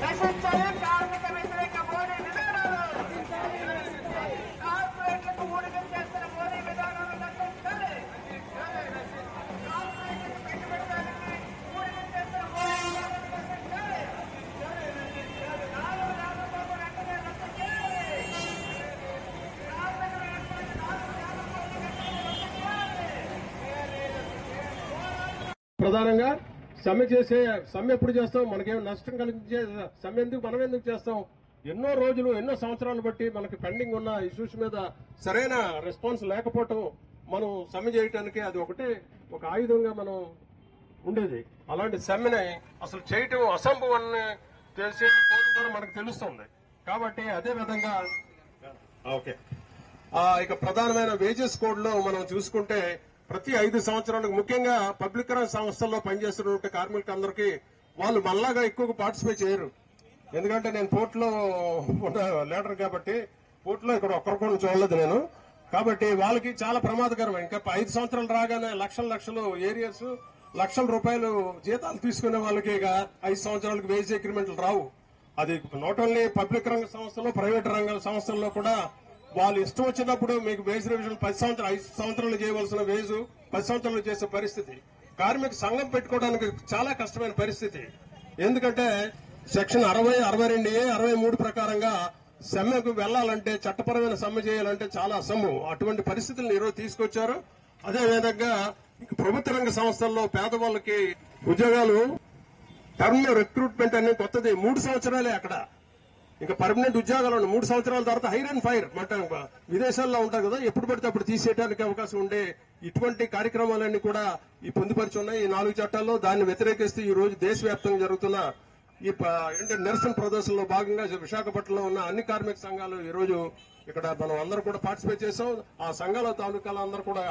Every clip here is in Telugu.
నశించాలి కార్మిక వ్యతిరేక మోడీ విధానాలు, కార్పొరేట్లకు ఊడిగం చేస్తున్న మోడీ విధానాలు నశించాలి. కార్పొరేట్లకు పెట్టుబడిదారులకి ఊడిగం చేస్తున్న మోడీ విధానాలు నశించాలి. నాలుగు రామబాబు వెంటనే రద్దు చేయాలి. కార్మికుల ఏర్పాటు నాలుగు రామబాబు వెంటనే రద్దు చేయాలి. ప్రధానంగా సమ్మె ఎప్పుడు చేస్తాం? మనకేం నష్టం కలిగించే సమ్మె ఎందుకు, మనం ఎందుకు చేస్తాం? ఎన్నో రోజులు ఎన్నో సంవత్సరాలు బట్టి మనకి పెండింగ్ ఉన్న ఇష్యూస్ మీద సరైన రెస్పాన్స్ లేకపోవటం మనం సమ్మె చేయటానికి అది ఒకటే ఒక ఆయుధంగా మనం ఉండేది. అలాంటి సమ్మెని అసలు చేయటం అసంభవం అని తెలిసే కూడా మనకు తెలుస్తుంది. కాబట్టి అదే విధంగా ఓకే ఇక ప్రధానమైన వేజెస్ కోడ్ లో మనం చూసుకుంటే ప్రతి 5 సంవత్సరాలకు ముఖ్యంగా పబ్లిక్ రంగ సంస్థల్లో పనిచేస్తున్న కార్మికులందరికీ వాళ్ళు మళ్ళాగా ఎక్కువగా పార్టిసిపేట్ చేయరు. ఎందుకంటే నేను పోర్టులో ఉన్న లీడర్ కాబట్టి పోర్టులో ఇక్కడ ఒక్కరికొని చూడలేదు నేను. కాబట్టి వాళ్ళకి చాలా ప్రమాదకరం. ఇంకా 5 సంవత్సరాలు రాగానే లక్షలు ఏరియాస్ లక్షల రూపాయలు జీతాలు తీసుకునే వాళ్ళకి ఇక 5 సంవత్సరాలకు వేజ్ అగ్రిమెంట్లు రావు. అది నాట్ ఓన్లీ పబ్లిక్ రంగ సంస్థలు, ప్రైవేట్ రంగ సంస్థల్లో కూడా వాళ్ళు ఇష్టం వచ్చినప్పుడు మీకు వేజ్ రివిజన్ 5 సంవత్సరాలు చేయవలసిన వేజు 10 సంవత్సరాలు చేసే పరిస్థితి. కార్మిక సంఘం పెట్టుకోవడానికి చాలా కష్టమైన పరిస్థితి. ఎందుకంటే సెక్షన్ 60, 62A, 63 ప్రకారంగా సమ్మెకు వెళ్లాలంటే, చట్టపరమైన సమ్మె చేయాలంటే చాలా అసంభవం. అటువంటి పరిస్థితులను ఈరోజు తీసుకొచ్చారు. అదేవిధంగా ప్రభుత్వ రంగ సంస్థల్లో పేదవాళ్ళకి ఉద్యోగాలు టర్మ్ రిక్రూట్మెంట్ అనేది కొత్తది. 3 సంవత్సరాలే అక్కడ. ఇంకా పర్మనెంట్ ఉద్యోగాలు 3 సంవత్సరాల తర్వాత హైర్ అండ్ ఫైర్ విదేశాల్లో ఉంటాయి కదా, ఎప్పుడు పడితే అప్పుడు తీసేయడానికి అవకాశం ఉండే ఇటువంటి కార్యక్రమాలన్నీ కూడా ఈ పొందుపరిచి ఉన్నాయి ఈ 4 చట్టాల్లో. దాన్ని వ్యతిరేకిస్తూ ఈ రోజు దేశవ్యాప్తంగా జరుగుతున్న ఈ నిరసన ప్రదర్శనలో భాగంగా విశాఖపట్నంలో ఉన్న అన్ని కార్మిక సంఘాలు ఈ రోజు ఇక్కడ మనం అందరూ కూడా పార్టిసిపేట్ చేశాం. ఆ సంఘాల తాలూకాల అందరూ కూడా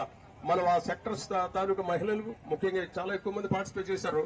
మనం ఆ సెక్టర్స్ తాలూకా మహిళలు ముఖ్యంగా చాలా ఎక్కువ మంది పార్టిసిపేట్ చేశారు.